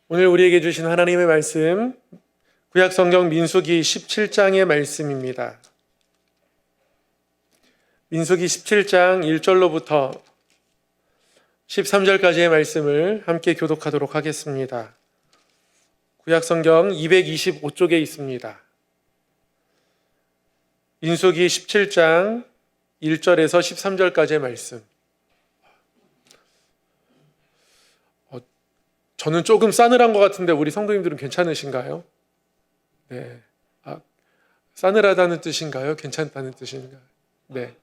오늘 우리에게 주신 하나님의 말씀, 구약성경 민수기 17장의 말씀입니다. 민수기 17장 1절로부터 13절까지의 말씀을 함께 교독하도록 하겠습니다. 구약성경 225쪽에 있습니다. 민수기 17장 1절에서 13절까지의 말씀. 저는 조금 싸늘한 것 같은데 우리 성도님들은 괜찮으신가요? 네. 싸늘하다는 뜻인가요? 괜찮다는 뜻인가요? 네.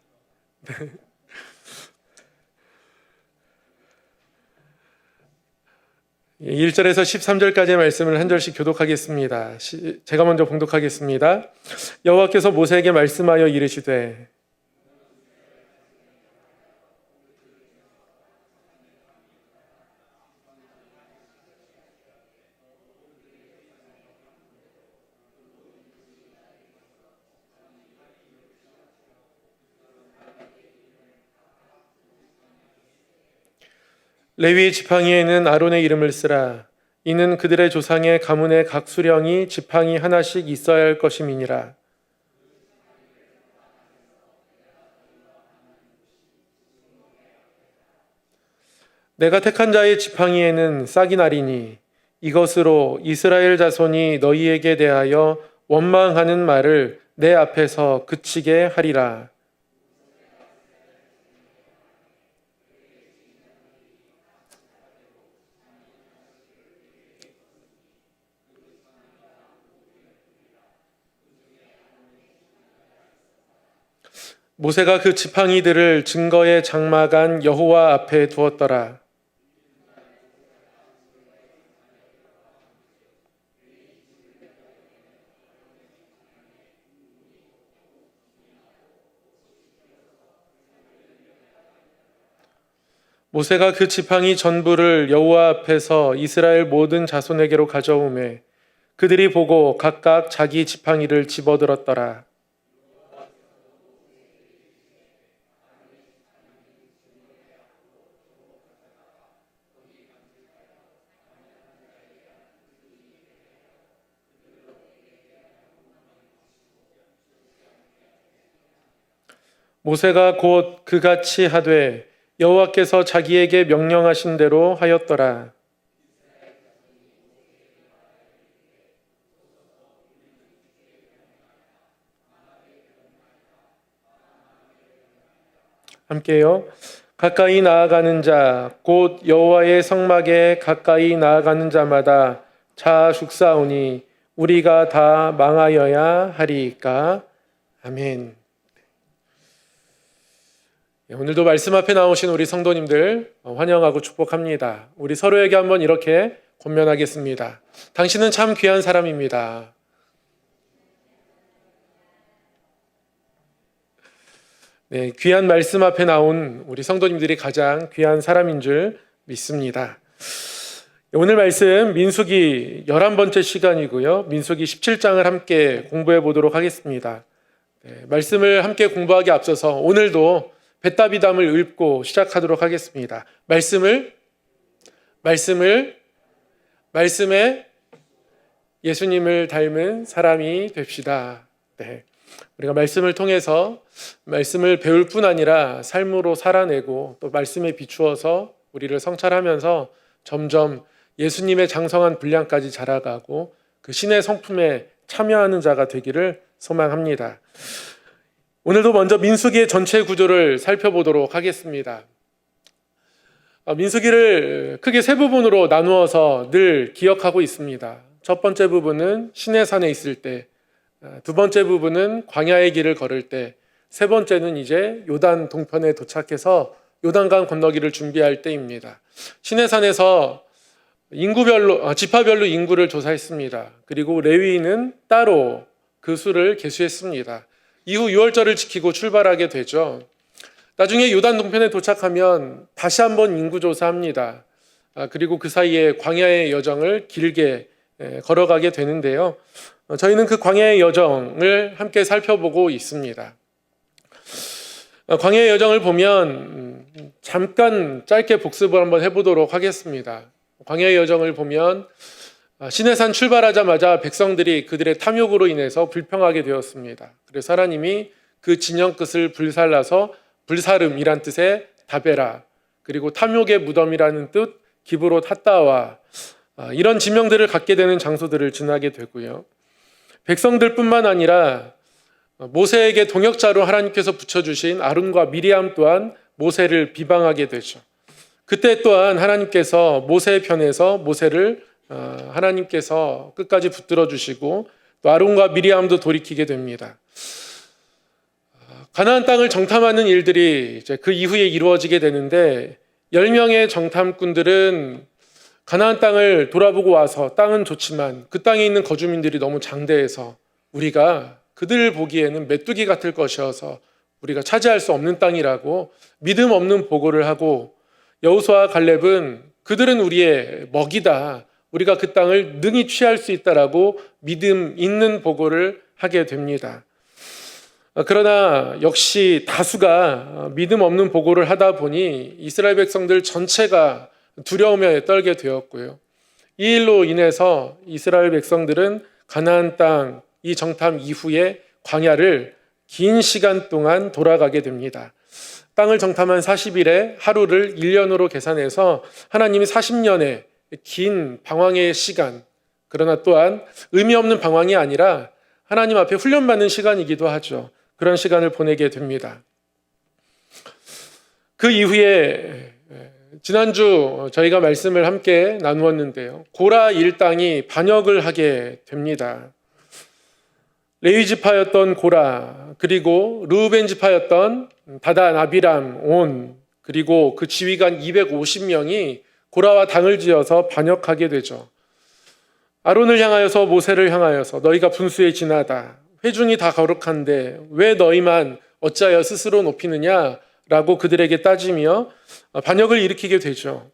1절에서 13절까지의 말씀을 한 절씩 교독하겠습니다. 제가 먼저 봉독하겠습니다. 여호와께서 모세에게 말씀하여 이르시되 레위 지팡이에는 아론의 이름을 쓰라. 이는 그들의 조상의 가문의 각 수령이 지팡이 하나씩 있어야 할 것임이니라. 내가 택한 자의 지팡이에는 싹이 나리니 이것으로 이스라엘 자손이 너희에게 대하여 원망하는 말을 내 앞에서 그치게 하리라. 모세가 그 지팡이들을 증거의 장막 안 여호와 앞에 두었더라. 모세가 그 지팡이 전부를 여호와 앞에서 이스라엘 모든 자손에게로 가져오매 그들이 보고 각각 자기 지팡이를 집어들었더라. 모세가 곧 그같이 하되 여호와께서 자기에게 명령하신 대로 하였더라. 함께요. 가까이 나아가는 자, 곧 여호와의 성막에 가까이 나아가는 자마다 자 죽사오니 우리가 다 망하여야 하리이까. 아멘. 오늘도 말씀 앞에 나오신 우리 성도님들 환영하고 축복합니다. 우리 서로에게 한번 이렇게 권면하겠습니다. 당신은 참 귀한 사람입니다. 네, 귀한 말씀 앞에 나온 우리 성도님들이 가장 귀한 사람인 줄 믿습니다. 오늘 말씀 민수기 11번째 시간이고요. 민수기 17장을 함께 공부해 보도록 하겠습니다. 네, 말씀을 함께 공부하기 앞서서 오늘도 벳다비담을 읽고 시작하도록 하겠습니다. 말씀에 예수님을 닮은 사람이 됩시다. 네. 우리가 말씀을 통해서 말씀을 배울 뿐 아니라 삶으로 살아내고 또 말씀에 비추어서 우리를 성찰하면서 점점 예수님의 장성한 분량까지 자라가고 그 신의 성품에 참여하는 자가 되기를 소망합니다. 오늘도 먼저 민수기의 전체 구조를 살펴보도록 하겠습니다. 민수기를 크게 세 부분으로 나누어서 늘 기억하고 있습니다. 첫 번째 부분은 시내산에 있을 때, 두 번째 부분은 광야의 길을 걸을 때, 세 번째는 이제 요단 동편에 도착해서 요단강 건너기를 준비할 때입니다. 시내산에서 지파별로 인구를 조사했습니다. 그리고 레위인은 따로 그 수를 계수했습니다. 이후 6월절을 지키고 출발하게 되죠. 나중에 요단 동편에 도착하면 다시 한번 인구조사합니다. 그리고 그 사이에 광야의 여정을 길게 걸어가게 되는데요. 저희는 그 광야의 여정을 함께 살펴보고 있습니다. 광야의 여정을 보면 잠깐 짧게 복습을 한번 해보도록 하겠습니다. 광야의 여정을 보면 시내산 출발하자마자 백성들이 그들의 탐욕으로 인해서 불평하게 되었습니다. 그래서 하나님이 그 진영 끝을 불살라서 불사름이란 뜻의 다베라, 그리고 탐욕의 무덤이라는 뜻 기브롯 핫다와 이런 지명들을 갖게 되는 장소들을 지나게 되고요. 백성들뿐만 아니라 모세에게 동역자로 하나님께서 붙여주신 아론과 미리암 또한 모세를 비방하게 되죠. 그때 또한 하나님께서 모세의 편에서 모세를 하나님께서 끝까지 붙들어 주시고 또 아론과 미리암도 돌이키게 됩니다. 가나안 땅을 정탐하는 일들이 이제 그 이후에 이루어지게 되는데 10명의 정탐꾼들은 가나안 땅을 돌아보고 와서 땅은 좋지만 그 땅에 있는 거주민들이 너무 장대해서 우리가 그들 보기에는 메뚜기 같을 것이어서 우리가 차지할 수 없는 땅이라고 믿음 없는 보고를 하고 여호수아와 갈렙은 그들은 우리의 먹이다. 우리가 그 땅을 능히 취할 수 있다라고 믿음 있는 보고를 하게 됩니다. 그러나 역시 다수가 믿음 없는 보고를 하다 보니 이스라엘 백성들 전체가 두려움에 떨게 되었고요. 이 일로 인해서 이스라엘 백성들은 가나안 땅 이 정탐 이후에 광야를 긴 시간 동안 돌아가게 됩니다. 땅을 정탐한 40일에 하루를 1년으로 계산해서 하나님이 40년의 긴 방황의 시간, 그러나 또한 의미 없는 방황이 아니라 하나님 앞에 훈련받는 시간이기도 하죠. 그런 시간을 보내게 됩니다. 그 이후에 지난주 저희가 말씀을 함께 나누었는데요. 고라 일당이 반역을 하게 됩니다. 레위 지파였던 고라, 그리고 르우벤 지파였던 다단, 아비람, 온, 그리고 그 지휘관 250명이 고라와 당을 지어서 반역하게 되죠. 아론을 향하여서 모세를 향하여서 너희가 분수에 지나다. 회중이 다 거룩한데 왜 너희만 어찌하여 스스로 높이느냐? 라고 그들에게 따지며 반역을 일으키게 되죠.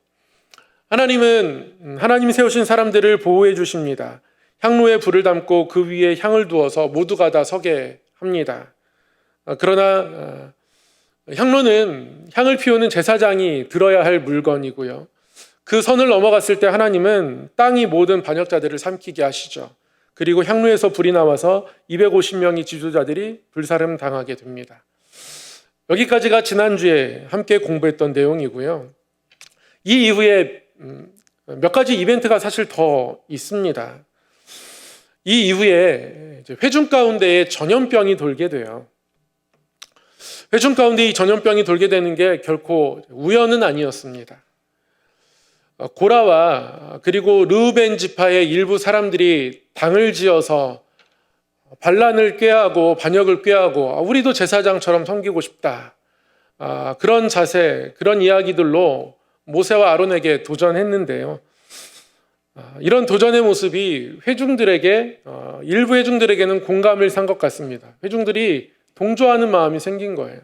하나님은 하나님이 세우신 사람들을 보호해 주십니다. 향로에 불을 담고 그 위에 향을 두어서 모두가 다 서게 합니다. 그러나 향로는 향을 피우는 제사장이 들어야 할 물건이고요. 그 선을 넘어갔을 때 하나님은 땅이 모든 반역자들을 삼키게 하시죠. 그리고 향로에서 불이 나와서 250명의 지도자들이 불사름 당하게 됩니다. 여기까지가 지난주에 함께 공부했던 내용이고요. 이 이후에 몇 가지 이벤트가 사실 더 있습니다. 이 이후에 회중 가운데에 전염병이 돌게 돼요. 회중 가운데 이 전염병이 돌게 되는 게 결코 우연은 아니었습니다. 고라와 그리고 르우벤 지파의 일부 사람들이 당을 지어서 반란을 꾀하고 반역을 꾀하고 우리도 제사장처럼 섬기고 싶다. 그런 자세, 그런 이야기들로 모세와 아론에게 도전했는데요. 이런 도전의 모습이 회중들에게 일부 회중들에게는 공감을 산 것 같습니다. 회중들이 동조하는 마음이 생긴 거예요.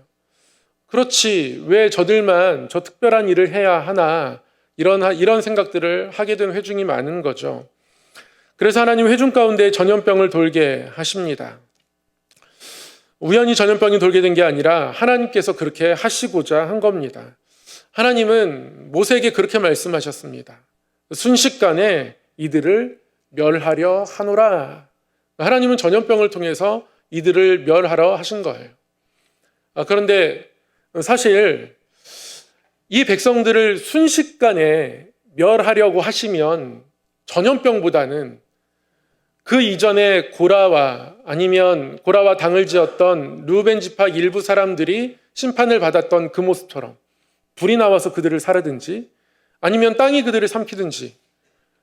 그렇지, 왜 저들만 저 특별한 일을 해야 하나, 이런 생각들을 하게 된 회중이 많은 거죠. 그래서 하나님 회중 가운데 전염병을 돌게 하십니다. 우연히 전염병이 돌게 된 게 아니라 하나님께서 그렇게 하시고자 한 겁니다. 하나님은 모세에게 그렇게 말씀하셨습니다. 순식간에 이들을 멸하려 하노라. 하나님은 전염병을 통해서 이들을 멸하려 하신 거예요. 그런데 사실 이 백성들을 순식간에 멸하려고 하시면 전염병보다는 그 이전에 고라와 아니면 고라와 당을 지었던 르우벤 지파 일부 사람들이 심판을 받았던 그 모습처럼 불이 나와서 그들을 사르든지 아니면 땅이 그들을 삼키든지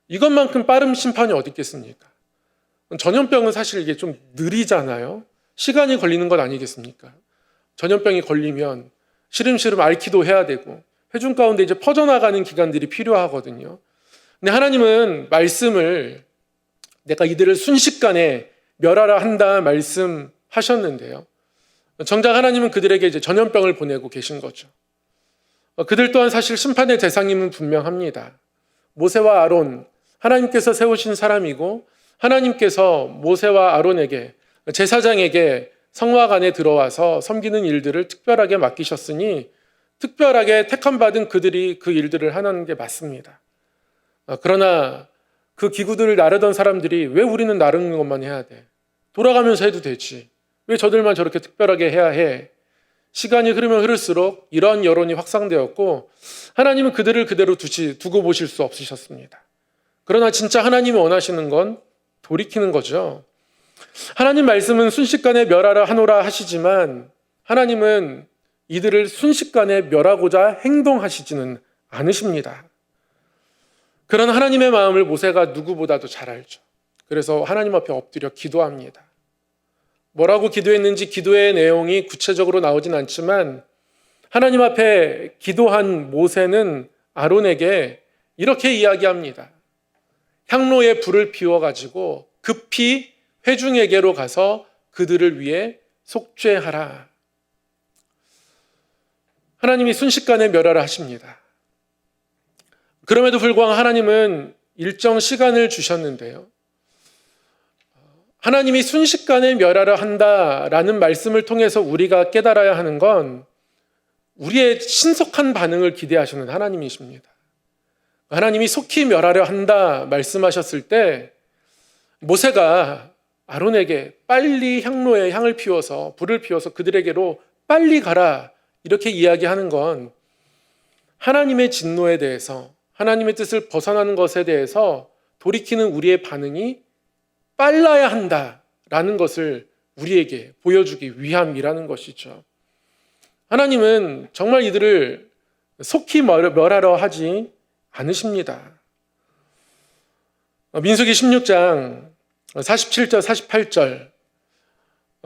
이것만큼 빠른 심판이 어디 있겠습니까? 전염병은 사실 이게 좀 느리잖아요. 시간이 걸리는 것 아니겠습니까? 전염병이 걸리면 시름시름 앓기도 해야 되고 회중 가운데 이제 퍼져나가는 기간들이 필요하거든요. 근데 하나님은 말씀을 내가 이들을 순식간에 멸하라 한다 말씀하셨는데요. 정작 하나님은 그들에게 이제 전염병을 보내고 계신 거죠. 그들 또한 사실 심판의 대상임은 분명합니다. 모세와 아론, 하나님께서 세우신 사람이고 하나님께서 모세와 아론에게 제사장에게 성막 안에 들어와서 섬기는 일들을 특별하게 맡기셨으니 특별하게 택함받은 그들이 그 일들을 하는 게 맞습니다. 그러나 그 기구들을 나르던 사람들이 왜 우리는 나르는 것만 해야 돼? 돌아가면서 해도 되지. 왜 저들만 저렇게 특별하게 해야 해? 시간이 흐르면 흐를수록 이런 여론이 확산되었고 하나님은 그들을 그대로 두고 보실 수 없으셨습니다. 그러나 진짜 하나님이 원하시는 건 돌이키는 거죠. 하나님 말씀은 순식간에 멸하라 하노라 하시지만 하나님은 이들을 순식간에 멸하고자 행동하시지는 않으십니다. 그런 하나님의 마음을 모세가 누구보다도 잘 알죠. 그래서 하나님 앞에 엎드려 기도합니다. 뭐라고 기도했는지 기도의 내용이 구체적으로 나오진 않지만 하나님 앞에 기도한 모세는 아론에게 이렇게 이야기합니다. 향로에 불을 피워가지고 급히 회중에게로 가서 그들을 위해 속죄하라. 하나님이 순식간에 멸하라 하십니다. 그럼에도 불구하고 하나님은 일정 시간을 주셨는데요. 하나님이 순식간에 멸하라 한다라는 말씀을 통해서 우리가 깨달아야 하는 건 우리의 신속한 반응을 기대하시는 하나님이십니다. 하나님이 속히 멸하려 한다 말씀하셨을 때 모세가 아론에게 빨리 향로에 향을 피워서 불을 피워서 그들에게로 빨리 가라 이렇게 이야기하는 건 하나님의 진노에 대해서 하나님의 뜻을 벗어나는 것에 대해서 돌이키는 우리의 반응이 빨라야 한다라는 것을 우리에게 보여주기 위함이라는 것이죠. 하나님은 정말 이들을 속히 멸하려 하지 않으십니다. 민수기 16장 47절 48절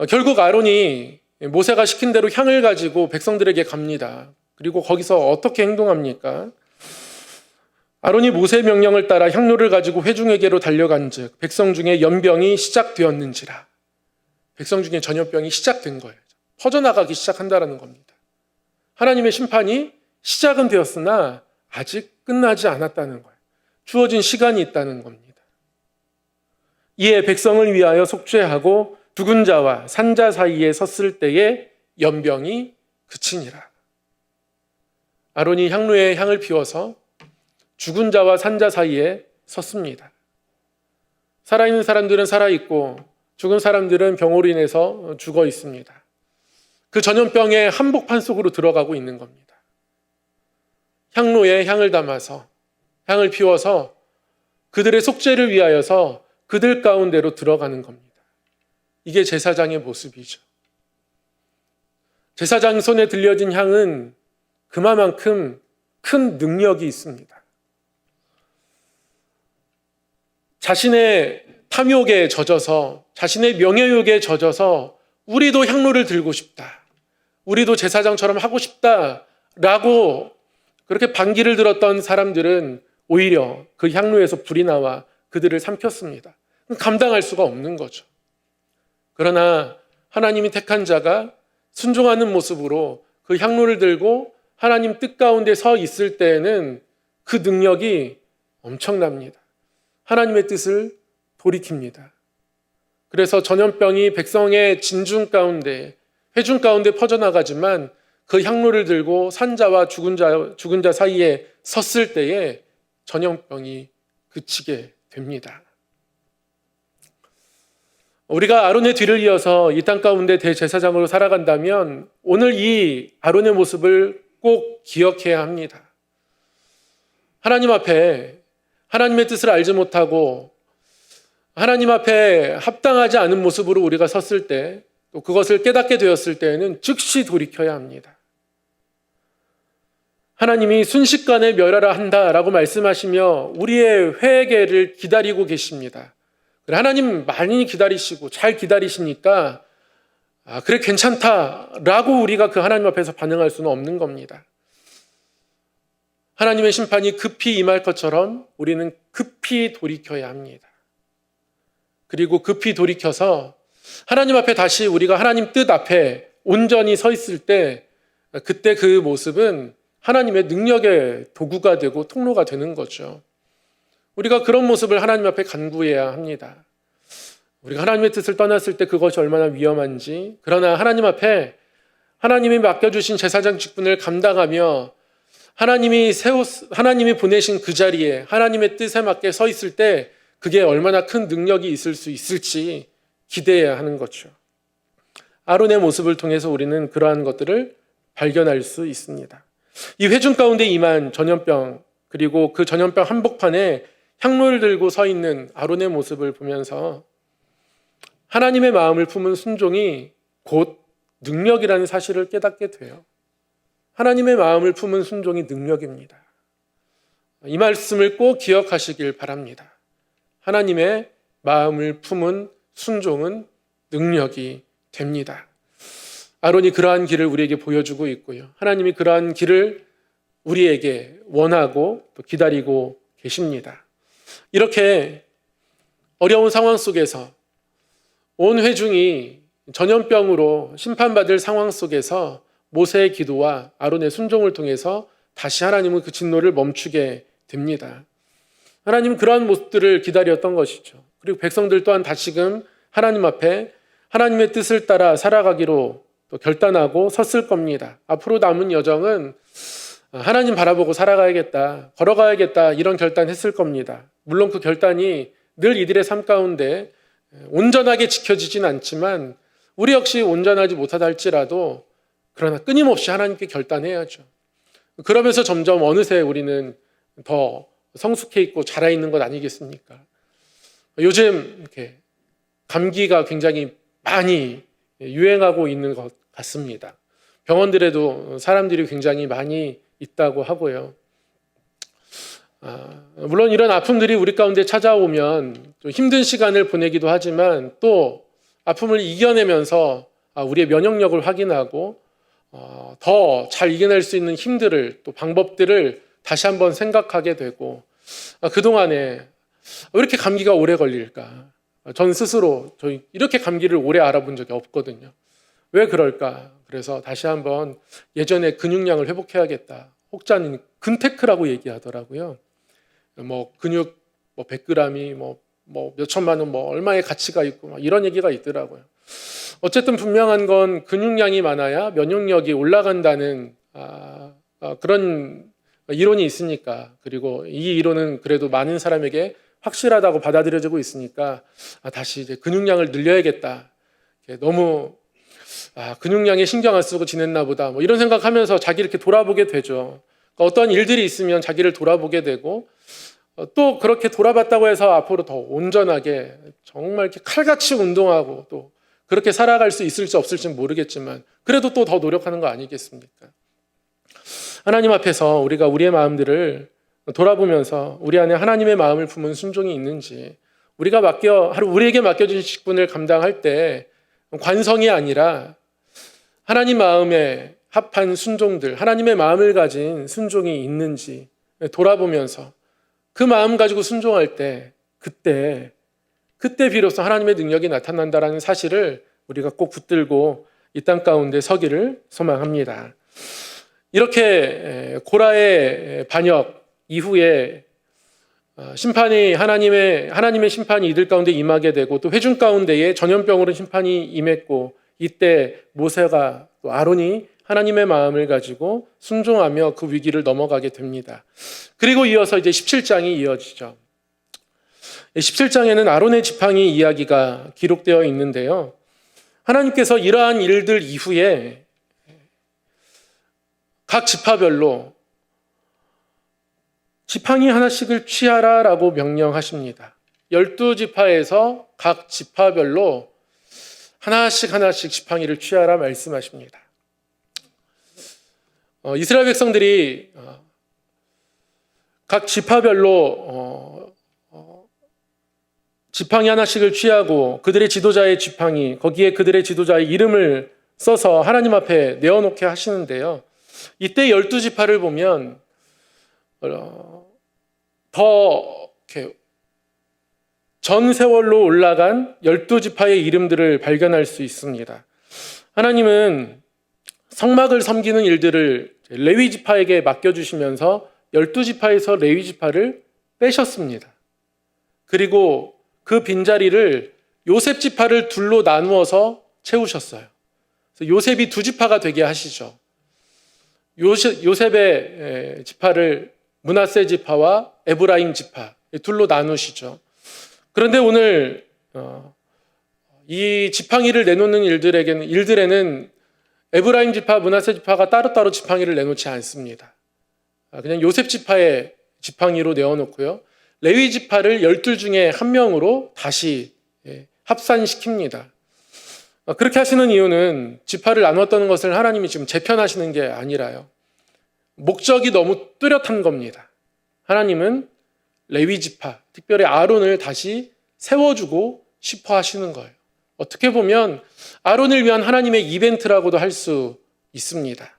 결국 아론이 모세가 시킨 대로 향을 가지고 백성들에게 갑니다. 그리고 거기서 어떻게 행동합니까? 아론이 모세의 명령을 따라 향로를 가지고 회중에게로 달려간즉 백성 중에 연병이 시작되었는지라. 백성 중에 전염병이 시작된 거예요. 퍼져나가기 시작한다는 겁니다. 하나님의 심판이 시작은 되었으나 아직 끝나지 않았다는 거예요. 주어진 시간이 있다는 겁니다. 이에 백성을 위하여 속죄하고 죽은 자와 산 자 사이에 섰을 때에 연병이 그치니라. 아론이 향로에 향을 피워서 죽은 자와 산 자 사이에 섰습니다. 살아있는 사람들은 살아있고 죽은 사람들은 병으로 인해서 죽어 있습니다. 그 전염병의 한복판 속으로 들어가고 있는 겁니다. 향로에 향을 담아서 향을 피워서 그들의 속죄를 위하여서 그들 가운데로 들어가는 겁니다. 이게 제사장의 모습이죠. 제사장 손에 들려진 향은 그만큼 큰 능력이 있습니다. 자신의 탐욕에 젖어서 자신의 명예욕에 젖어서 우리도 향로를 들고 싶다. 우리도 제사장처럼 하고 싶다라고 그렇게 반기를 들었던 사람들은 오히려 그 향로에서 불이 나와 그들을 삼켰습니다. 감당할 수가 없는 거죠. 그러나 하나님이 택한 자가 순종하는 모습으로 그 향로를 들고 하나님 뜻 가운데 서 있을 때에는 그 능력이 엄청납니다. 하나님의 뜻을 돌이킵니다. 그래서 전염병이 백성의 진중 가운데, 회중 가운데 퍼져나가지만 그 향로를 들고 산자와 죽은 자 사이에 섰을 때에 전염병이 그치게 됩니다. 우리가 아론의 뒤를 이어서 이 땅 가운데 대제사장으로 살아간다면 오늘 이 아론의 모습을 꼭 기억해야 합니다. 하나님 앞에 하나님의 뜻을 알지 못하고 하나님 앞에 합당하지 않은 모습으로 우리가 섰을 때, 또 그것을 깨닫게 되었을 때에는 즉시 돌이켜야 합니다. 하나님이 순식간에 멸하라 한다라고 말씀하시며 우리의 회개를 기다리고 계십니다. 하나님 많이 기다리시고 잘 기다리시니까 그래 괜찮다라고 우리가 그 하나님 앞에서 반응할 수는 없는 겁니다. 하나님의 심판이 급히 임할 것처럼 우리는 급히 돌이켜야 합니다. 그리고 급히 돌이켜서 하나님 앞에 다시 우리가 하나님 뜻 앞에 온전히 서 있을 때 그때 그 모습은 하나님의 능력의 도구가 되고 통로가 되는 거죠. 우리가 그런 모습을 하나님 앞에 간구해야 합니다. 우리가 하나님의 뜻을 떠났을 때 그것이 얼마나 위험한지, 그러나 하나님 앞에 하나님이 맡겨주신 제사장 직분을 감당하며 하나님이 보내신 그 자리에 하나님의 뜻에 맞게 서 있을 때 그게 얼마나 큰 능력이 있을 수 있을지 기대해야 하는 거죠. 아론의 모습을 통해서 우리는 그러한 것들을 발견할 수 있습니다. 이 회중 가운데 임한 전염병, 그리고 그 전염병 한복판에 향로를 들고 서 있는 아론의 모습을 보면서 하나님의 마음을 품은 순종이 곧 능력이라는 사실을 깨닫게 돼요. 하나님의 마음을 품은 순종이 능력입니다. 이 말씀을 꼭 기억하시길 바랍니다. 하나님의 마음을 품은 순종은 능력이 됩니다. 아론이 그러한 길을 우리에게 보여주고 있고요. 하나님이 그러한 길을 우리에게 원하고 또 기다리고 계십니다. 이렇게 어려운 상황 속에서 온 회중이 전염병으로 심판받을 상황 속에서 모세의 기도와 아론의 순종을 통해서 다시 하나님은 그 진노를 멈추게 됩니다. 하나님은 그러한 모습들을 기다렸던 것이죠. 그리고 백성들 또한 다시금 하나님 앞에 하나님의 뜻을 따라 살아가기로 또 결단하고 섰을 겁니다. 앞으로 남은 여정은 하나님 바라보고 살아가야겠다, 걸어가야겠다, 이런 결단했을 겁니다. 물론 그 결단이 늘 이들의 삶 가운데 온전하게 지켜지진 않지만 우리 역시 온전하지 못하다 할지라도 그러나 끊임없이 하나님께 결단해야죠. 그러면서 점점 어느새 우리는 더 성숙해 있고 자라 있는 것 아니겠습니까? 요즘 이렇게 감기가 굉장히 많이 유행하고 있는 것 같습니다. 병원들에도 사람들이 굉장히 많이 있다고 하고요. 물론 이런 아픔들이 우리 가운데 찾아오면 좀 힘든 시간을 보내기도 하지만 또 아픔을 이겨내면서 우리의 면역력을 확인하고 더 잘 이겨낼 수 있는 힘들을 또 방법들을 다시 한번 생각하게 되고 그동안에 왜 이렇게 감기가 오래 걸릴까? 전 스스로 이렇게 감기를 오래 알아본 적이 없거든요. 왜 그럴까? 그래서 다시 한번 예전에 근육량을 회복해야겠다. 혹자는 근테크라고 얘기하더라고요. 근육 100g이 몇천만 원 얼마의 가치가 있고 이런 얘기가 있더라고요. 어쨌든 분명한 건 근육량이 많아야 면역력이 올라간다는 그런 이론이 있으니까, 그리고 이 이론은 그래도 많은 사람에게 확실하다고 받아들여지고 있으니까 다시 이제 근육량을 늘려야겠다. 너무 근육량에 신경 안 쓰고 지냈나 보다 이런 생각하면서 자기를 이렇게 돌아보게 되죠. 그러니까 어떠한 일들이 있으면 자기를 돌아보게 되고 또 그렇게 돌아봤다고 해서 앞으로 더 온전하게 정말 이렇게 칼같이 운동하고 또 그렇게 살아갈 수 있을지 없을지는 모르겠지만 그래도 또 더 노력하는 거 아니겠습니까? 하나님 앞에서 우리가 우리의 마음들을 돌아보면서 우리 안에 하나님의 마음을 품은 순종이 있는지, 우리에게 맡겨진 직분을 감당할 때 관성이 아니라 하나님 마음에 합한 순종들, 하나님의 마음을 가진 순종이 있는지 돌아보면서 그 마음 가지고 순종할 때 그때 비로소 하나님의 능력이 나타난다는 사실을 우리가 꼭 붙들고 이 땅 가운데 서기를 소망합니다. 이렇게 고라의 반역 이후에 하나님의 심판이 이들 가운데 임하게 되고 또 회중 가운데에 전염병으로 심판이 임했고, 이때 모세가 또 아론이 하나님의 마음을 가지고 순종하며 그 위기를 넘어가게 됩니다. 그리고 이어서 이제 17장이 이어지죠. 17장에는 아론의 지팡이 이야기가 기록되어 있는데요. 하나님께서 이러한 일들 이후에 각 지파별로 지팡이 하나씩을 취하라라고 명령하십니다. 12지파에서 각 지파별로 하나씩 지팡이를 취하라 말씀하십니다. 이스라엘 백성들이 각 지파별로 지팡이 하나씩을 취하고 그들의 지도자의 지팡이, 거기에 그들의 지도자의 이름을 써서 하나님 앞에 내어놓게 하시는데요. 이때 12지파를 보면 더 이렇게 전 세월로 올라간 12지파의 이름들을 발견할 수 있습니다. 하나님은 성막을 섬기는 일들을 레위지파에게 맡겨주시면서 12지파에서 레위지파를 빼셨습니다. 그리고 그 빈자리를 요셉지파를 둘로 나누어서 채우셨어요. 그래서 요셉이 2지파가 되게 하시죠. 요셉의 지파를 므낫세 지파와 에브라임 지파 둘로 나누시죠. 그런데 오늘 이 지팡이를 내놓는 일들에는 에브라임 지파, 므낫세 지파가 따로따로 지팡이를 내놓지 않습니다. 그냥 요셉 지파의 지팡이로 내어놓고요. 레위 지파를 12 중에 한 명으로 다시 합산시킵니다. 그렇게 하시는 이유는 지파를 나눴다는 것을 하나님이 지금 재편하시는 게 아니라요. 목적이 너무 뚜렷한 겁니다. 하나님은 레위 지파, 특별히 아론을 다시 세워주고 싶어 하시는 거예요. 어떻게 보면 아론을 위한 하나님의 이벤트라고도 할 수 있습니다.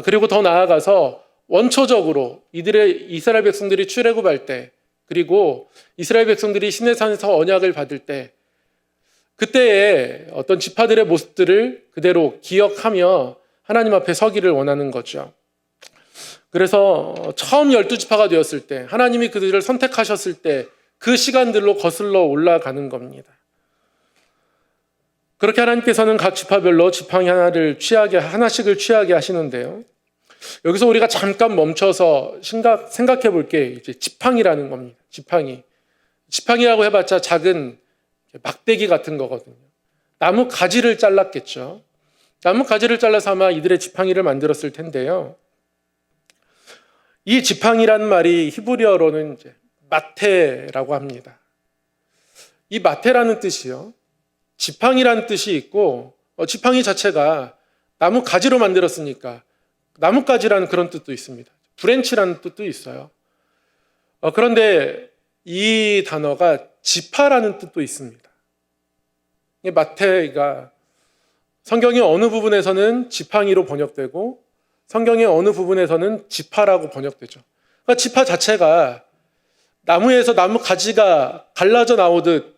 그리고 더 나아가서 원초적으로 이스라엘 백성들이 출애굽할 때, 그리고 이스라엘 백성들이 시내산에서 언약을 받을 때, 그때의 어떤 지파들의 모습들을 그대로 기억하며 하나님 앞에 서기를 원하는 거죠. 그래서 처음 12지파가 되었을 때, 하나님이 그들을 선택하셨을 때 그 시간들로 거슬러 올라가는 겁니다. 그렇게 하나님께서는 각 지파별로 지팡이 하나씩을 취하게 하시는데요. 여기서 우리가 잠깐 멈춰서 생각해 볼 게 이제 지팡이라는 겁니다. 지팡이라고 해봤자 작은 막대기 같은 거거든요. 나무 가지를 잘랐겠죠. 나무 가지를 잘라서 아마 이들의 지팡이를 만들었을 텐데요. 이 지팡이라는 말이 히브리어로는 이제 마테라고 합니다. 이 마테라는 뜻이요. 지팡이라는 뜻이 있고, 지팡이 자체가 나무 가지로 만들었으니까 나뭇가지라는 그런 뜻도 있습니다. 브랜치라는 뜻도 있어요. 그런데 이 단어가 지파라는 뜻도 있습니다. 마테가 성경의 어느 부분에서는 지팡이로 번역되고 성경의 어느 부분에서는 지파라고 번역되죠. 그러니까 지파 자체가 나무에서 나무 가지가 갈라져 나오듯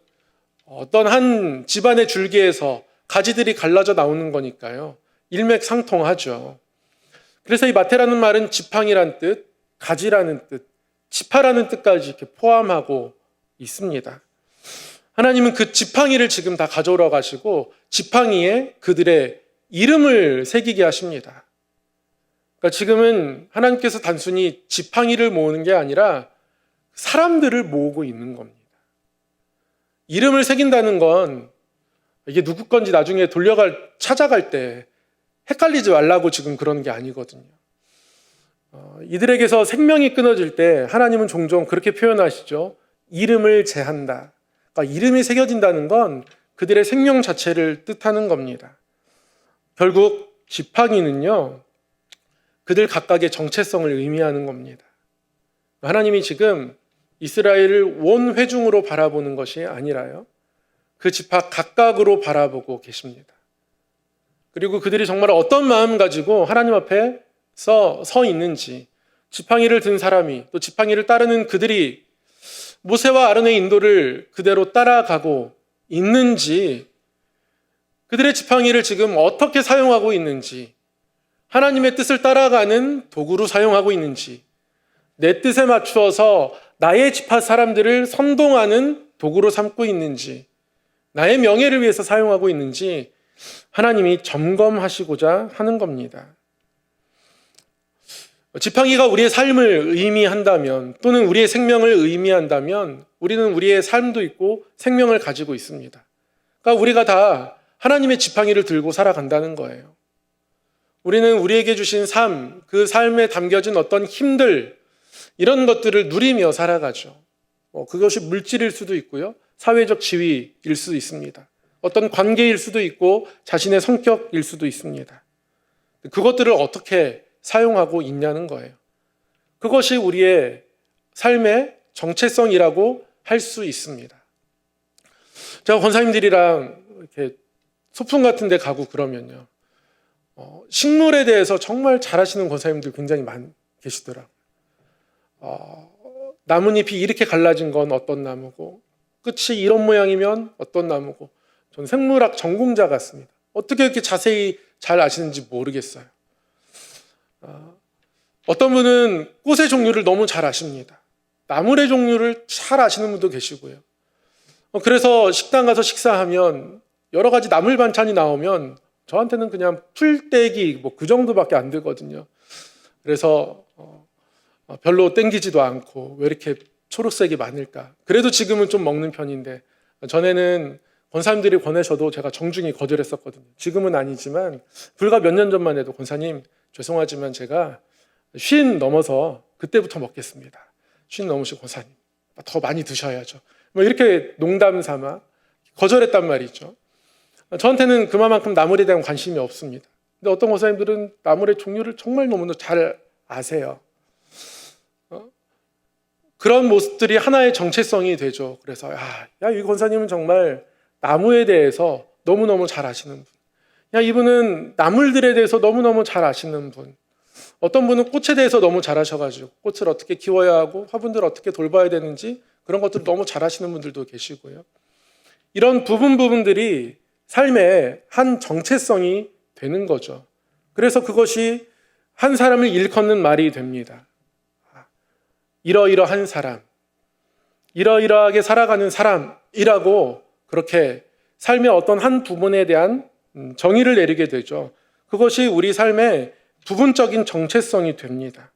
어떤 한 집안의 줄기에서 가지들이 갈라져 나오는 거니까요. 일맥상통하죠. 그래서 이 마테라는 말은 지팡이라는 뜻, 가지라는 뜻, 지파라는 뜻까지 이렇게 포함하고 있습니다. 하나님은 그 지팡이를 지금 다 가져오러 가시고 지팡이에 그들의 이름을 새기게 하십니다. 그러니까 지금은 하나님께서 단순히 지팡이를 모으는 게 아니라 사람들을 모으고 있는 겁니다. 이름을 새긴다는 건 이게 누구 건지 나중에 찾아갈 때 헷갈리지 말라고 지금 그러는 게 아니거든요. 이들에게서 생명이 끊어질 때 하나님은 종종 그렇게 표현하시죠. 이름을 제한다. 그러니까 이름이 새겨진다는 건 그들의 생명 자체를 뜻하는 겁니다. 결국 지팡이는요, 그들 각각의 정체성을 의미하는 겁니다. 하나님이 지금 이스라엘을 온 회중으로 바라보는 것이 아니라요, 그 지파 각각으로 바라보고 계십니다. 그리고 그들이 정말 어떤 마음 가지고 하나님 앞에 서 있는지, 지팡이를 든 사람이 또 지팡이를 따르는 그들이 모세와 아론의 인도를 그대로 따라가고 있는지, 그들의 지팡이를 지금 어떻게 사용하고 있는지, 하나님의 뜻을 따라가는 도구로 사용하고 있는지, 내 뜻에 맞추어서 나의 지파 사람들을 선동하는 도구로 삼고 있는지, 나의 명예를 위해서 사용하고 있는지 하나님이 점검하시고자 하는 겁니다. 지팡이가 우리의 삶을 의미한다면, 또는 우리의 생명을 의미한다면 우리는 우리의 삶도 있고 생명을 가지고 있습니다. 그러니까 우리가 다 하나님의 지팡이를 들고 살아간다는 거예요. 우리는 우리에게 주신 삶, 그 삶에 담겨진 어떤 힘들, 이런 것들을 누리며 살아가죠. 그것이 물질일 수도 있고요, 사회적 지위일 수도 있습니다. 어떤 관계일 수도 있고 자신의 성격일 수도 있습니다. 그것들을 어떻게 사용하고 있냐는 거예요. 그것이 우리의 삶의 정체성이라고 할 수 있습니다. 제가 권사님들이랑 이렇게 소풍 같은 데 가고 그러면요, 식물에 대해서 정말 잘하시는 권사님들 굉장히 많이 계시더라고요. 나뭇잎이 이렇게 갈라진 건 어떤 나무고, 끝이 이런 모양이면 어떤 나무고, 저는 생물학 전공자 같습니다. 어떻게 이렇게 자세히 잘 아시는지 모르겠어요. 어떤 분은 꽃의 종류를 너무 잘 아십니다. 나물의 종류를 잘 아시는 분도 계시고요. 그래서 식당 가서 식사하면 여러 가지 나물 반찬이 나오면 저한테는 그냥 풀떼기 그 정도밖에 안 되거든요. 그래서 별로 땡기지도 않고 왜 이렇게 초록색이 많을까? 그래도 지금은 좀 먹는 편인데 전에는 권사님들이 권해셔도 제가 정중히 거절했었거든요. 지금은 아니지만 불과 몇 년 전만 해도 권사님 죄송하지만 제가 50 넘어서 그때부터 먹겠습니다. 50 넘으신 권사님 더 많이 드셔야죠. 뭐 이렇게 농담 삼아 거절했단 말이죠. 저한테는 그만큼 나물에 대한 관심이 없습니다. 근데 어떤 권사님들은 나물의 종류를 정말 너무나 잘 아세요. 그런 모습들이 하나의 정체성이 되죠. 그래서 이 권사님은 정말 나무에 대해서 너무너무 잘 아시는 분. 이분은 나물들에 대해서 너무너무 잘 아시는 분. 어떤 분은 꽃에 대해서 너무 잘 아셔가지고 꽃을 어떻게 키워야 하고 화분들을 어떻게 돌봐야 되는지 그런 것들을 너무 잘 아시는 분들도 계시고요. 이런 부분들이 삶의 한 정체성이 되는 거죠. 그래서 그것이 한 사람을 일컫는 말이 됩니다. 이러이러한 사람, 이러이러하게 살아가는 사람이라고 그렇게 삶의 어떤 한 부분에 대한 정의를 내리게 되죠. 그것이 우리 삶의 부분적인 정체성이 됩니다.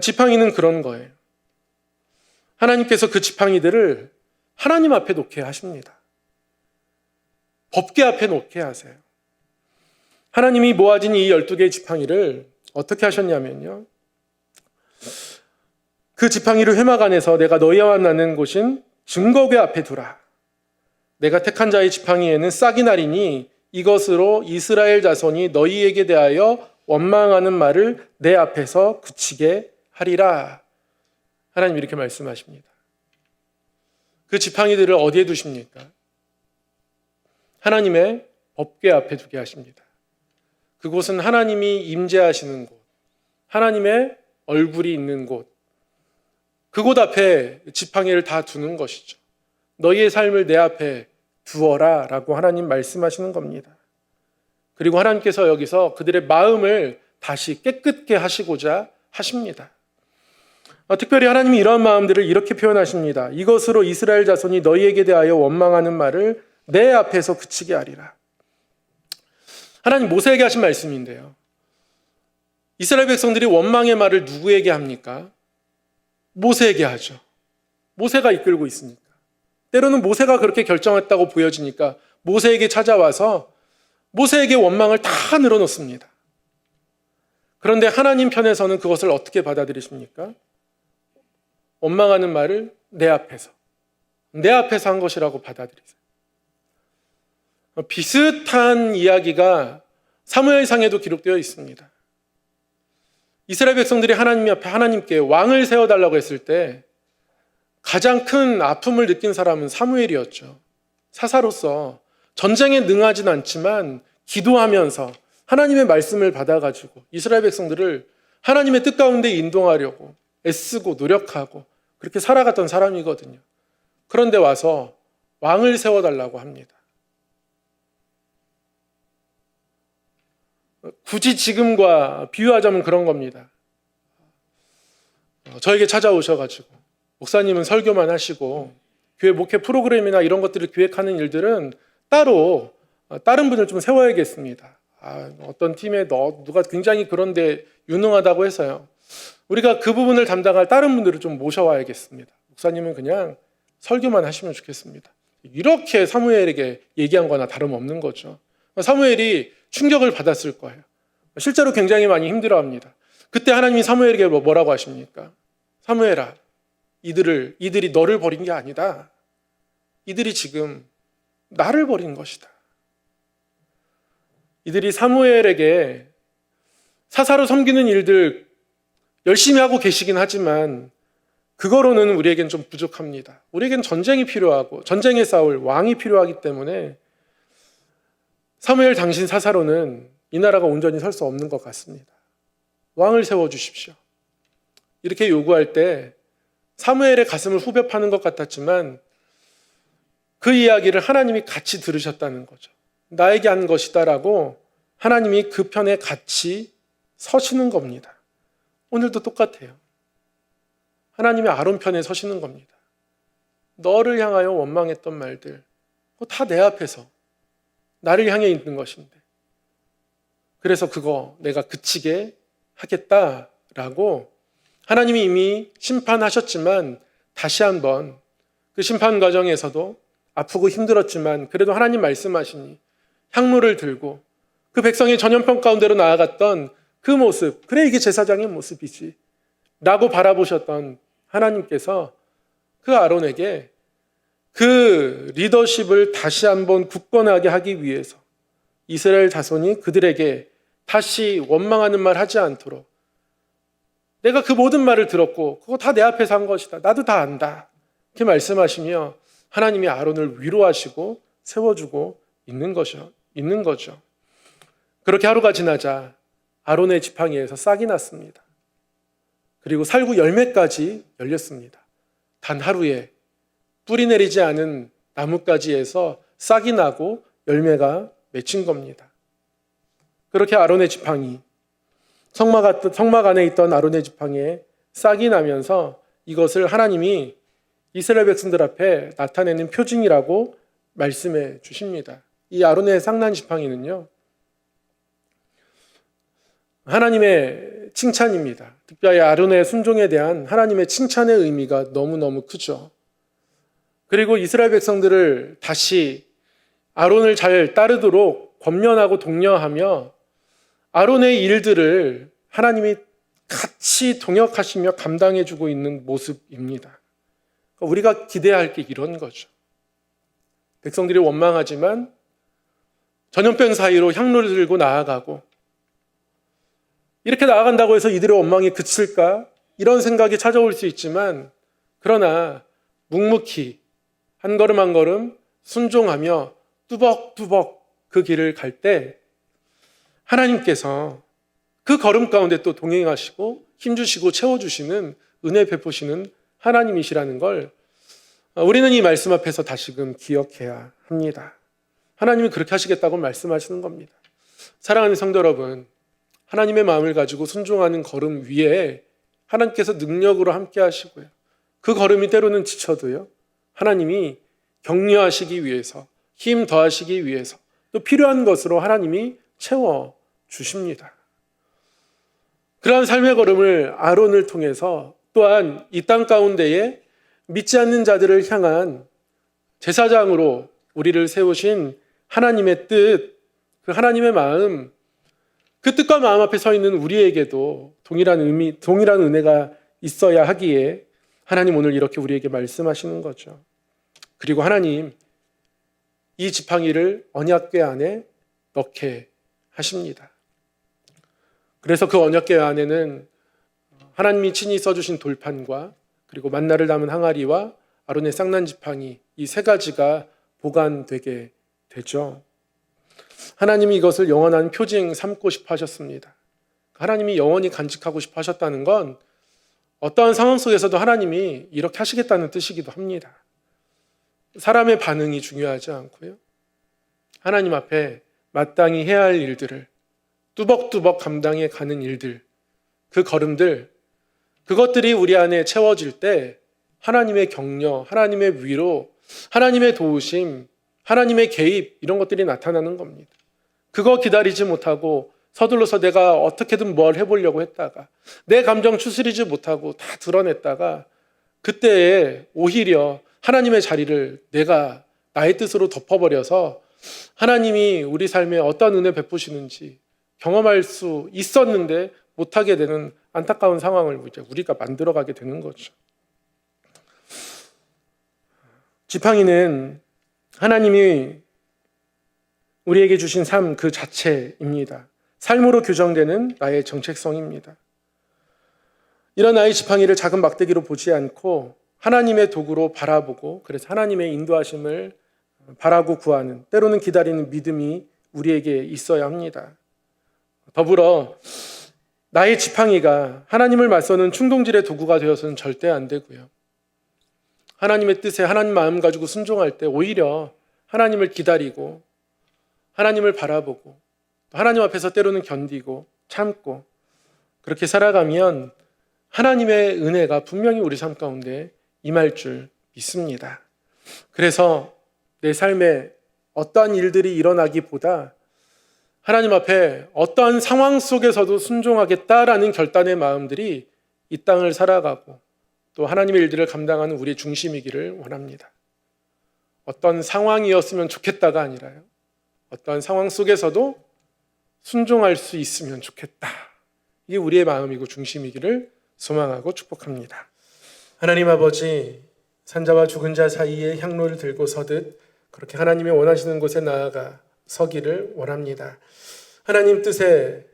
지팡이는 그런 거예요. 하나님께서 그 지팡이들을 하나님 앞에 놓게 하십니다. 법궤 앞에 놓게 하세요. 하나님이 모아진 이 12개의 지팡이를 어떻게 하셨냐면요. 그 지팡이를 회막 안에서 내가 너희와 만나는 곳인 증거궤 앞에 두라. 내가 택한 자의 지팡이에는 싹이 나리니 이것으로 이스라엘 자손이 너희에게 대하여 원망하는 말을 내 앞에서 그치게 하리라. 하나님 이렇게 말씀하십니다. 그 지팡이들을 어디에 두십니까? 하나님의 법궤 앞에 두게 하십니다. 그곳은 하나님이 임재하시는 곳, 하나님의 얼굴이 있는 곳, 그곳 앞에 지팡이를 다 두는 것이죠. 너희의 삶을 내 앞에 두어라 라고 하나님 말씀하시는 겁니다. 그리고 하나님께서 여기서 그들의 마음을 다시 깨끗게 하시고자 하십니다. 특별히 하나님이 이러한 마음들을 이렇게 표현하십니다. 이것으로 이스라엘 자손이 너희에게 대하여 원망하는 말을 내 앞에서 그치게 하리라. 하나님 모세에게 하신 말씀인데요. 이스라엘 백성들이 원망의 말을 누구에게 합니까? 모세에게 하죠. 모세가 이끌고 있으니까. 때로는 모세가 그렇게 결정했다고 보여지니까 모세에게 찾아와서 모세에게 원망을 다 늘어놓습니다. 그런데 하나님 편에서는 그것을 어떻게 받아들이십니까? 원망하는 말을 내 앞에서 한 것이라고 받아들이세요. 비슷한 이야기가 사무엘상에도 기록되어 있습니다. 이스라엘 백성들이 하나님 앞에 하나님께 왕을 세워달라고 했을 때 가장 큰 아픔을 느낀 사람은 사무엘이었죠. 사사로서 전쟁에 능하진 않지만 기도하면서 하나님의 말씀을 받아가지고 이스라엘 백성들을 하나님의 뜻 가운데 인도하려고 애쓰고 노력하고 그렇게 살아갔던 사람이거든요. 그런데 와서 왕을 세워달라고 합니다. 굳이 지금과 비유하자면 그런 겁니다. 저에게 찾아오셔가지고 목사님은 설교만 하시고 교회 목회 프로그램이나 이런 것들을 기획하는 일들은 따로 다른 분을 좀 세워야겠습니다. 어떤 팀에 누가 굉장히 그런데 유능하다고 해서요. 우리가 그 부분을 담당할 다른 분들을 좀 모셔와야겠습니다. 목사님은 그냥 설교만 하시면 좋겠습니다. 이렇게 사무엘에게 얘기한 거나 다름없는 거죠. 사무엘이 충격을 받았을 거예요. 실제로 굉장히 많이 힘들어합니다. 그때 하나님이 사무엘에게 뭐라고 하십니까? 사무엘아, 이들이 너를 버린 게 아니다. 이들이 지금 나를 버린 것이다. 이들이 사무엘에게 사사로 섬기는 일들 열심히 하고 계시긴 하지만 그거로는 우리에겐 좀 부족합니다. 우리에겐 전쟁이 필요하고 전쟁에 싸울 왕이 필요하기 때문에 사무엘 당신 사사로는 이 나라가 온전히 설 수 없는 것 같습니다. 왕을 세워주십시오. 이렇게 요구할 때 사무엘의 가슴을 후벼 파는 것 같았지만 그 이야기를 하나님이 같이 들으셨다는 거죠. 나에게 한 것이다라고 하나님이 그 편에 같이 서시는 겁니다. 오늘도 똑같아요. 하나님이 아론 편에 서시는 겁니다. 너를 향하여 원망했던 말들, 그거 다 내 앞에서 나를 향해 있는 것인데 그래서 그거 내가 그치게 하겠다라고 하나님이 이미 심판하셨지만 다시 한번 그 심판 과정에서도 아프고 힘들었지만 그래도 하나님 말씀하시니 향로를 들고 그 백성의 전염병 가운데로 나아갔던 그 모습, 그래 이게 제사장의 모습이지 라고 바라보셨던 하나님께서 그 아론에게 그 리더십을 다시 한번 굳건하게 하기 위해서 이스라엘 자손이 그들에게 다시 원망하는 말 하지 않도록 내가 그 모든 말을 들었고 그거 다 내 앞에서 한 것이다. 나도 다 안다. 이렇게 말씀하시며 하나님이 아론을 위로하시고 세워주고 있는 거죠. 그렇게 하루가 지나자 아론의 지팡이에서 싹이 났습니다. 그리고 살구 열매까지 열렸습니다. 단 하루에 뿌리 내리지 않은 나뭇가지에서 싹이 나고 열매가 맺힌 겁니다. 그렇게 아론의 지팡이, 성막 안에 있던 아론의 지팡이에 싹이 나면서 이것을 하나님이 이스라엘 백성들 앞에 나타내는 표징이라고 말씀해 주십니다. 이 아론의 싹난 지팡이는요, 하나님의 칭찬입니다. 특별히 아론의 순종에 대한 하나님의 칭찬의 의미가 너무너무 크죠. 그리고 이스라엘 백성들을 다시 아론을 잘 따르도록 권면하고 독려하며 아론의 일들을 하나님이 같이 동역하시며 감당해주고 있는 모습입니다. 우리가 기대할 게 이런 거죠. 백성들이 원망하지만 전염병 사이로 향로를 들고 나아가고 이렇게 나아간다고 해서 이들의 원망이 그칠까? 이런 생각이 찾아올 수 있지만 그러나 묵묵히 한 걸음 한 걸음 순종하며 뚜벅뚜벅 그 길을 갈 때 하나님께서 그 걸음 가운데 또 동행하시고 힘주시고 채워주시는 은혜 베푸시는 하나님이시라는 걸 우리는 이 말씀 앞에서 다시금 기억해야 합니다. 하나님이 그렇게 하시겠다고 말씀하시는 겁니다. 사랑하는 성도 여러분, 하나님의 마음을 가지고 순종하는 걸음 위에 하나님께서 능력으로 함께 하시고요. 그 걸음이 때로는 지쳐도요. 하나님이 격려하시기 위해서, 힘 더하시기 위해서 또 필요한 것으로 하나님이 채워주십니다. 그러한 삶의 걸음을 아론을 통해서 또한 이 땅 가운데에 믿지 않는 자들을 향한 제사장으로 우리를 세우신 하나님의 뜻, 그 하나님의 마음, 그 뜻과 마음 앞에 서 있는 우리에게도 동일한 은혜가 있어야 하기에 하나님 오늘 이렇게 우리에게 말씀하시는 거죠. 그리고 하나님 이 지팡이를 언약궤 안에 넣게 하십니다. 그래서 그 언약궤 안에는 하나님이 친히 써주신 돌판과 그리고 만나를 담은 항아리와 아론의 쌍난 지팡이, 이 세 가지가 보관되게 되죠. 하나님이 이것을 영원한 표징 삼고 싶어 하셨습니다. 하나님이 영원히 간직하고 싶어 하셨다는 건 어떠한 상황 속에서도 하나님이 이렇게 하시겠다는 뜻이기도 합니다. 사람의 반응이 중요하지 않고요. 하나님 앞에 마땅히 해야 할 일들을 뚜벅뚜벅 감당해 가는 일들, 그 걸음들, 그것들이 우리 안에 채워질 때 하나님의 격려, 하나님의 위로, 하나님의 도우심, 하나님의 개입 이런 것들이 나타나는 겁니다. 그거 기다리지 못하고 서둘러서 내가 어떻게든 뭘 해보려고 했다가 내 감정 추스리지 못하고 다 드러냈다가 그때에 오히려 하나님의 자리를 내가 나의 뜻으로 덮어버려서 하나님이 우리 삶에 어떤 은혜 베푸시는지 경험할 수 있었는데 못하게 되는 안타까운 상황을 이제 우리가 만들어가게 되는 거죠. 지팡이는 하나님이 우리에게 주신 삶 그 자체입니다. 삶으로 규정되는 나의 정체성입니다. 이런 나의 지팡이를 작은 막대기로 보지 않고 하나님의 도구로 바라보고 그래서 하나님의 인도하심을 바라고 구하는, 때로는 기다리는 믿음이 우리에게 있어야 합니다. 더불어 나의 지팡이가 하나님을 맞서는 충동질의 도구가 되어서는 절대 안 되고요. 하나님의 뜻에 하나님 마음 가지고 순종할 때 오히려 하나님을 기다리고 하나님을 바라보고 하나님 앞에서 때로는 견디고 참고 그렇게 살아가면 하나님의 은혜가 분명히 우리 삶 가운데 임할 줄 믿습니다. 그래서 내 삶에 어떠한 일들이 일어나기보다 하나님 앞에 어떠한 상황 속에서도 순종하겠다라는 결단의 마음들이 이 땅을 살아가고 또 하나님의 일들을 감당하는 우리의 중심이기를 원합니다. 어떤 상황이었으면 좋겠다가 아니라요, 어떤 상황 속에서도 순종할 수 있으면 좋겠다. 이게 우리의 마음이고 중심이기를 소망하고 축복합니다. 하나님 아버지, 산자와 죽은 자 사이에 향로를 들고 서듯 그렇게 하나님의 원하시는 곳에 나아가 서기를 원합니다. 하나님 뜻에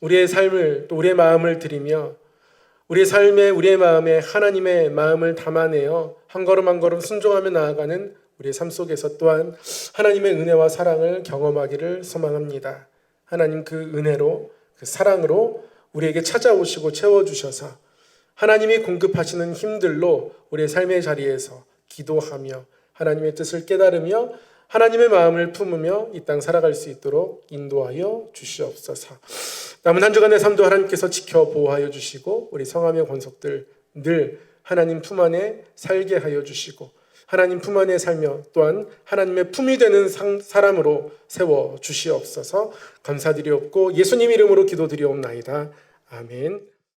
우리의 삶을 또 우리의 마음을 드리며 우리의 삶에 우리의 마음에 하나님의 마음을 담아내어 한 걸음 한 걸음 순종하며 나아가는 우리의 삶 속에서 또한 하나님의 은혜와 사랑을 경험하기를 소망합니다. 하나님 그 은혜로 그 사랑으로 우리에게 찾아오시고 채워주셔서 하나님이 공급하시는 힘들로 우리의 삶의 자리에서 기도하며 하나님의 뜻을 깨달으며 하나님의 마음을 품으며 이 땅 살아갈 수 있도록 인도하여 주시옵소서. 남은 한 주간의 삶도 하나님께서 지켜 보호하여 주시고 우리 성함의 권속들 늘 하나님 품 안에 살게 하여 주시고 하나님 품 안에 살며 또한 하나님의 품이 되는 사람으로 세워 주시옵소서. 감사드리옵고 예수님 이름으로 기도드리옵나이다. 아멘.